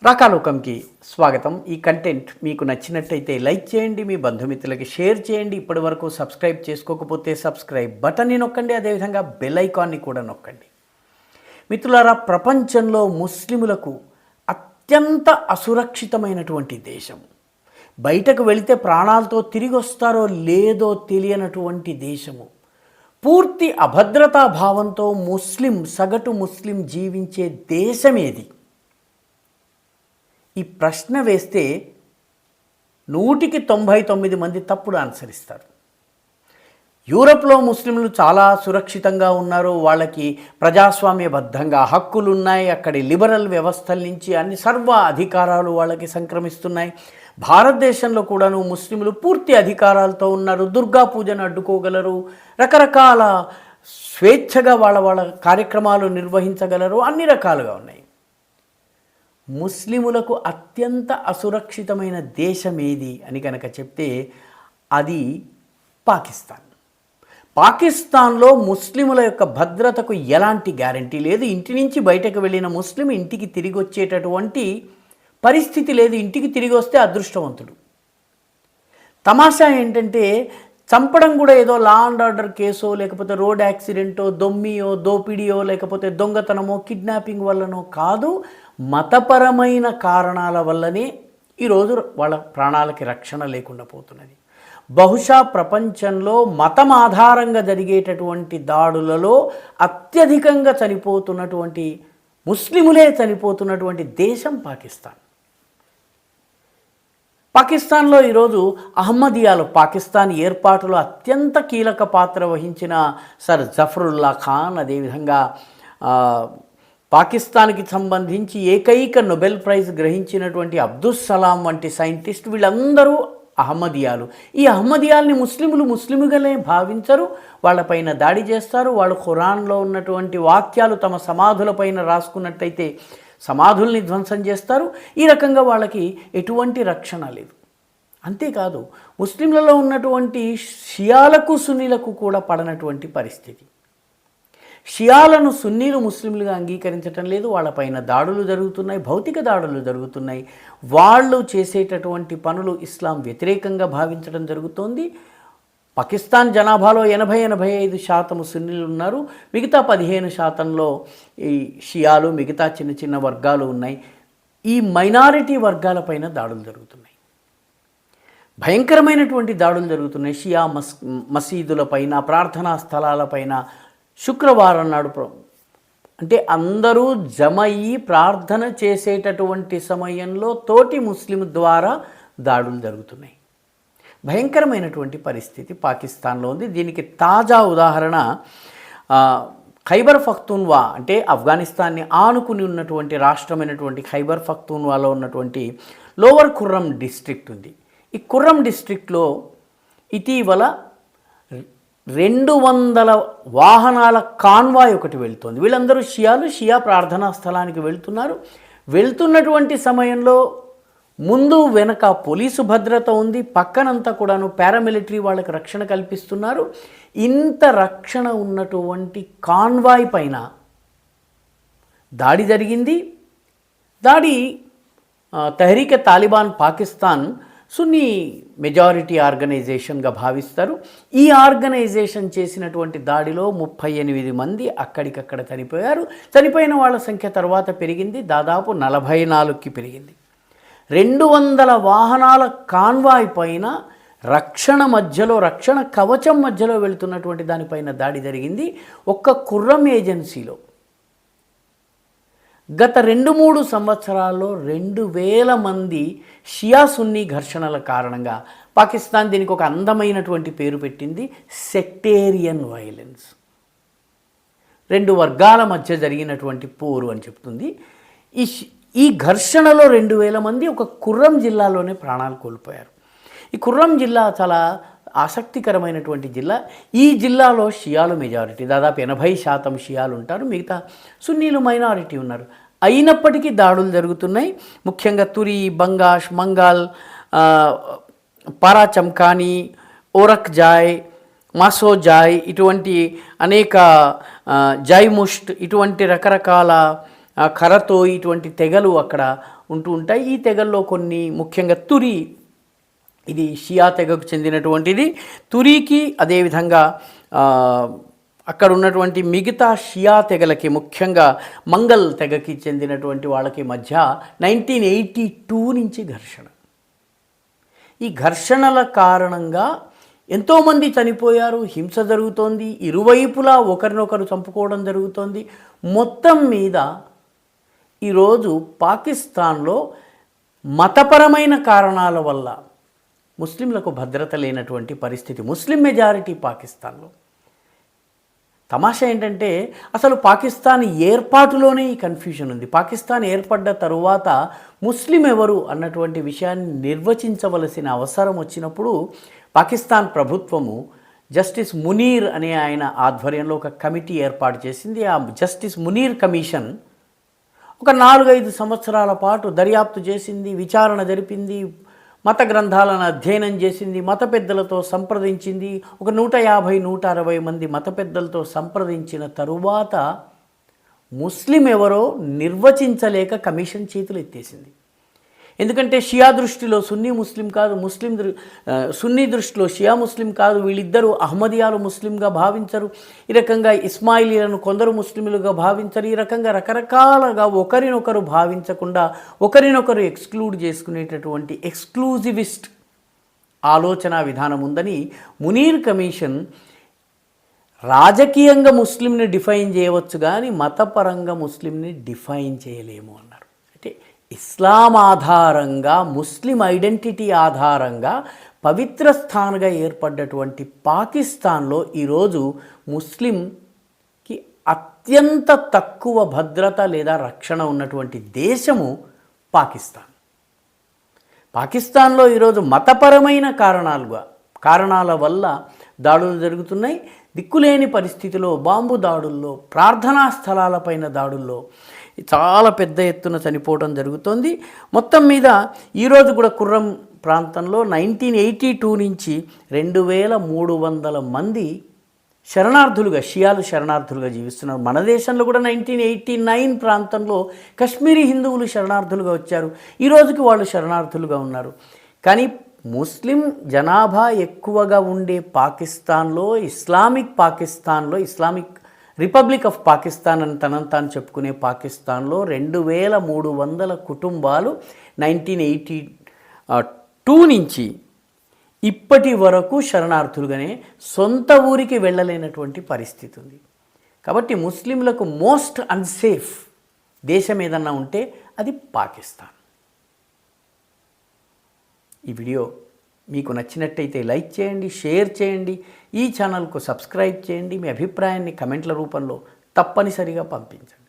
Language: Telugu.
రాకాలోకంకి స్వాగతం. ఈ కంటెంట్ మీకు నచ్చినట్టయితే లైక్ చేయండి, మీ బంధుమిత్రులకి షేర్ చేయండి. ఇప్పటి వరకు సబ్స్క్రైబ్ చేసుకోకపోతే సబ్స్క్రైబ్ బటన్ని నొక్కండి, అదేవిధంగా బెల్ ఐకాన్ని కూడా నొక్కండి. మిత్రులారా, ప్రపంచంలో ముస్లిములకు అత్యంత అసురక్షితమైనటువంటి దేశం, బయటకు వెళితే ప్రాణాలతో తిరిగి వస్తారో లేదో తెలియనటువంటి దేశము, పూర్తి అభద్రతా భావంతో సగటు ముస్లిం జీవించే దేశమేది? ఈ ప్రశ్న వేస్తే 99 మంది తప్పుడు ఆన్సర్ ఇస్తారు. యూరప్లో ముస్లింలు చాలా సురక్షితంగా ఉన్నారు, వాళ్ళకి ప్రజాస్వామ్యబద్ధంగా హక్కులు ఉన్నాయి, అక్కడి లిబరల్ వ్యవస్థల నుంచి అన్ని సర్వ అధికారాలు వాళ్ళకి సంక్రమిస్తున్నాయి. భారతదేశంలో కూడాను ముస్లింలు పూర్తి అధికారాలతో ఉన్నారు, దుర్గా పూజను అడ్డుకోగలరు, రకరకాల స్వేచ్ఛగా వాళ్ళ కార్యక్రమాలు నిర్వహించగలరు, అన్ని రకాలుగా ఉన్నాయి. ముస్లిములకు అత్యంత అసురక్షితమైన దేశం ఏది అని కనుక చెప్తే అది పాకిస్తాన్. పాకిస్తాన్లో ముస్లిముల యొక్క భద్రతకు ఎలాంటి గ్యారంటీ లేదు. ఇంటి నుంచి బయటకు వెళ్ళిన ముస్లిం ఇంటికి తిరిగి వచ్చేటటువంటి పరిస్థితి లేదు. ఇంటికి తిరిగి వస్తే అదృష్టవంతుడు. తమాషా ఏంటంటే, చంపడం కూడా ఏదో లా అండ్ ఆర్డర్ కేసో, లేకపోతే రోడ్ యాక్సిడెంటో, దొమ్మియో, దోపిడియో, లేకపోతే దొంగతనమో, కిడ్నాపింగ్ వల్లనో కాదు, మతపరమైన కారణాల వల్లనే ఈరోజు వాళ్ళ ప్రాణాలకి రక్షణ లేకుండా పోతున్నది. బహుశా ప్రపంచంలో మతం ఆధారంగా జరిగేటటువంటి దాడులలో అత్యధికంగా చనిపోతున్నటువంటి ముస్లిములే చనిపోతున్నటువంటి దేశం పాకిస్తాన్. పాకిస్తాన్లో ఈరోజు అహ్మదియాలు పాకిస్తాన్ ఏర్పాటులో అత్యంత కీలక పాత్ర వహించిన సర్ జఫరుల్లా ఖాన్, అదేవిధంగా పాకిస్తాన్కి సంబంధించి ఏకైక నోబెల్ ప్రైజ్ గ్రహించినటువంటి అబ్దుల్ సలాం వంటి సైంటిస్ట్, వీళ్ళందరూ అహ్మదియాలు. ఈ అహ్మదియాల్ని ముస్లిముగానే భావించరు, వాళ్ళపైన దాడి చేస్తారు. వాళ్ళు ఖురాన్లో ఉన్నటువంటి వాక్యాలు తమ సమాధులపైన రాసుకున్నట్టయితే సమాధుల్ని ధ్వంసం చేస్తారు. ఈ రకంగా వాళ్ళకి ఎటువంటి రక్షణ లేదు. అంతేకాదు, ముస్లింలలో ఉన్నటువంటి షియాలకు సున్నీలకు కూడా పడనటువంటి పరిస్థితి. షియాలను సున్నీలు ముస్లింలుగా అంగీకరించటం లేదు, వాళ్ళపైన దాడులు జరుగుతున్నాయి, భౌతిక దాడులు జరుగుతున్నాయి. వాళ్ళు చేసేటటువంటి పనులు ఇస్లాం వ్యతిరేకంగా భావించడం జరుగుతోంది. పాకిస్తాన్ జనాభాలో 80-85% సున్నీలు ఉన్నారు, మిగతా 15%లో ఈ షియాలు, మిగతా చిన్న వర్గాలు ఉన్నాయి. ఈ మైనారిటీ వర్గాలపైన దాడులు జరుగుతున్నాయి, భయంకరమైనటువంటి దాడులు జరుగుతున్నాయి. షియా మసీదులపైన, ప్రార్థనా స్థలాలపైన శుక్రవారం నాడు అంటే అందరూ జమయ్యి ప్రార్థన చేసేటటువంటి సమయంలో తోటి ముస్లిం ద్వారా దాడులు జరుగుతున్నాయి. భయంకరమైనటువంటి పరిస్థితి పాకిస్తాన్లో ఉంది. దీనికి తాజా ఉదాహరణ ఖైబర్ పఖ్తూన్వా, అంటే ఆఫ్ఘనిస్తాన్ని ఆనుకుని ఉన్నటువంటి రాష్ట్రమైనటువంటి ఖైబర్ పఖ్తూన్వాలో ఉన్నటువంటి లోవర్ ఖుర్రం డిస్ట్రిక్ట్ ఉంది. ఈ ఖుర్రం డిస్ట్రిక్ట్లో ఇటీవల 200 వాహనాల కాన్వాయ్ ఒకటి వెళ్తుంది. వీళ్ళందరూ షియా ప్రార్థనా స్థలానికి వెళ్తున్నటువంటి సమయంలో ముందు వెనక పోలీసు భద్రత ఉంది, పక్కనంతా కూడాను పారామిలిటరీ వాళ్ళకి రక్షణ కల్పిస్తున్నారు. ఇంత రక్షణ ఉన్నటువంటి కాన్వాయ్ పైన దాడి జరిగింది. దాడి తెహ్రీకే తాలిబాన్ పాకిస్తాన్ సున్నీ మెజారిటీ ఆర్గనైజేషన్గా భావిస్తారు. ఈ ఆర్గనైజేషన్ చేసినటువంటి దాడిలో 38 మంది అక్కడికక్కడ చనిపోయారు. చనిపోయిన వాళ్ళ సంఖ్య తర్వాత పెరిగింది, దాదాపు 44కి పెరిగింది. 200 వాహనాల కాన్వాయ్ పైన రక్షణ కవచం మధ్యలో వెళుతున్నటువంటి దానిపైన దాడి జరిగింది. ఒక్క ఖుర్రం ఏజెన్సీలో గత 2-3 సంవత్సరాల్లో 2000 మంది షియా సున్నీ ఘర్షణల కారణంగా, పాకిస్తాన్ దీనికి ఒక అందమైనటువంటి పేరు పెట్టింది, సెక్టేరియన్ వైలెన్స్, 2 వర్గాల మధ్య జరిగినటువంటి పోరు అని చెప్తుంది. ఈ ఘర్షణలో 2000 మంది ఒక ఖుర్రం జిల్లాలోనే ప్రాణాలు కోల్పోయారు. ఈ ఖుర్రం జిల్లా చాలా ఆసక్తికరమైనటువంటి జిల్లా. ఈ జిల్లాలో షియాలు మెజారిటీ, దాదాపు 80% షియాలు ఉంటారు, మిగతా సున్నీలు మైనారిటీ ఉన్నారు. అయినప్పటికీ దాడులు జరుగుతున్నాయి. ముఖ్యంగా తురి, బంగాష్, మంగాల్, పారాచంకాని, ఓరక్ జాయ్, మాసోజాయ్, ఇటువంటి అనేక జైముష్ట్, ఇటువంటి రకరకాల కర్రతో ఇటువంటి తెగలు అక్కడ ఉంటూ ఉంటాయి. ఈ తెగల్లో కొన్ని ముఖ్యంగా తురి, ఇది షియా తెగకు చెందినటువంటిది. తురికి అదేవిధంగా అక్కడ ఉన్నటువంటి మిగతా షియా తెగలకి, ముఖ్యంగా మంగల్ తెగకి చెందినటువంటి వాళ్ళకి మధ్య 1982 నుంచి ఘర్షణ. ఈ ఘర్షణల కారణంగా ఎంతోమంది చనిపోయారు, హింస జరుగుతోంది, ఇరువైపులా ఒకరినొకరు చంపుకోవడం జరుగుతోంది. మొత్తం మీద ఈరోజు పాకిస్తాన్లో మతపరమైన కారణాల వల్ల ముస్లింలకు భద్రత లేనటువంటి పరిస్థితి, ముస్లిం మెజారిటీ పాకిస్తాన్లో. తమాషా ఏంటంటే అసలు పాకిస్తాన్ ఏర్పాటులోనే ఈ కన్ఫ్యూజన్ ఉంది. పాకిస్తాన్ ఏర్పడ్డ తరువాత ముస్లిం ఎవరు అన్నటువంటి విషయాన్ని నిర్వచించవలసిన అవసరం వచ్చినప్పుడు పాకిస్తాన్ ప్రభుత్వము జస్టిస్ మునీర్ అనే ఆయన ఆధ్వర్యంలో ఒక కమిటీ ఏర్పాటు చేసింది. ఆ జస్టిస్ మునీర్ కమిషన్ ఒక 4-5 సంవత్సరాల పాటు దర్యాప్తు చేసింది, విచారణ జరిపింది, మత గ్రంథాలను అధ్యయనం చేసింది, మత పెద్దలతో సంప్రదించింది. ఒక 150-160 మంది మత పెద్దలతో సంప్రదించిన తరువాత ముస్లిం ఎవరో నిర్వచించలేక కమిషన్ చేతులు ఎత్తేసింది. ఎందుకంటే షియా దృష్టిలో సున్నీ ముస్లిం కాదు, సున్నీ దృష్టిలో షియా ముస్లిం కాదు, వీళ్ళిద్దరూ అహ్మదియాలు ముస్లింగా భావించరు, ఈ రకంగా ఇస్మాయిలీలను కొందరు ముస్లింలుగా భావించరు, ఈ రకంగా రకరకాలుగా ఒకరినొకరు భావించకుండా ఒకరినొకరు ఎక్స్క్లూడ్ చేసుకునేటటువంటి ఎక్స్క్లూజివిస్ట్ ఆలోచన విధానం ఉందని మునీర్ కమిషన్ రాజకీయంగా ముస్లింని డిఫైన్ చేయవచ్చు కానీ మతపరంగా ముస్లింని డిఫైన్ చేయలేము అన్నారు. అంటే ఇస్లాం ఆధారంగా, ముస్లిం ఐడెంటిటీ ఆధారంగా పవిత్ర స్థానంగా ఏర్పడ్డటువంటి పాకిస్తాన్లో ఈరోజు ముస్లింకి అత్యంత తక్కువ భద్రత లేదా రక్షణ ఉన్నటువంటి దేశము పాకిస్తాన్. పాకిస్తాన్లో ఈరోజు మతపరమైన కారణాల వల్ల దాడులు జరుగుతున్నాయి. దిక్కులేని పరిస్థితిలో బాంబు దాడుల్లో, ప్రార్థనా స్థలాలపైన దాడుల్లో చాలా పెద్ద ఎత్తున చనిపోవడం జరుగుతోంది. మొత్తం మీద ఈరోజు కూడా కుర్రం ప్రాంతంలో 1982 నుంచి 2300 మంది శరణార్థులుగా, షియాలు శరణార్థులుగా జీవిస్తున్నారు. మన దేశంలో కూడా 1989 ప్రాంతంలో కశ్మీరీ హిందువులు శరణార్థులుగా వచ్చారు. ఈ రోజుకి వాళ్ళు శరణార్థులుగా ఉన్నారు. కానీ ముస్లిం జనాభా ఎక్కువగా ఉండే పాకిస్తాన్లో, ఇస్లామిక్ రిపబ్లిక్ ఆఫ్ పాకిస్తాన్ అని తాను చెప్పుకునే పాకిస్తాన్లో 2300 కుటుంబాలు 1982 నుంచి ఇప్పటి వరకు శరణార్థులుగానే సొంత ఊరికి వెళ్ళలేనటువంటి పరిస్థితి ఉంది. కాబట్టి ముస్లింలకు మోస్ట్ అన్సేఫ్ దేశం ఏదన్నా ఉంటే అది పాకిస్తాన్. ఈ వీడియో మీకు నచ్చినట్టయితే లైక్ చేయండి, షేర్ చేయండి, ఈ ఛానల్కు సబ్స్క్రైబ్ చేయండి. మీ అభిప్రాయాన్ని కమెంట్ల రూపంలో తప్పనిసరిగా పంపించండి.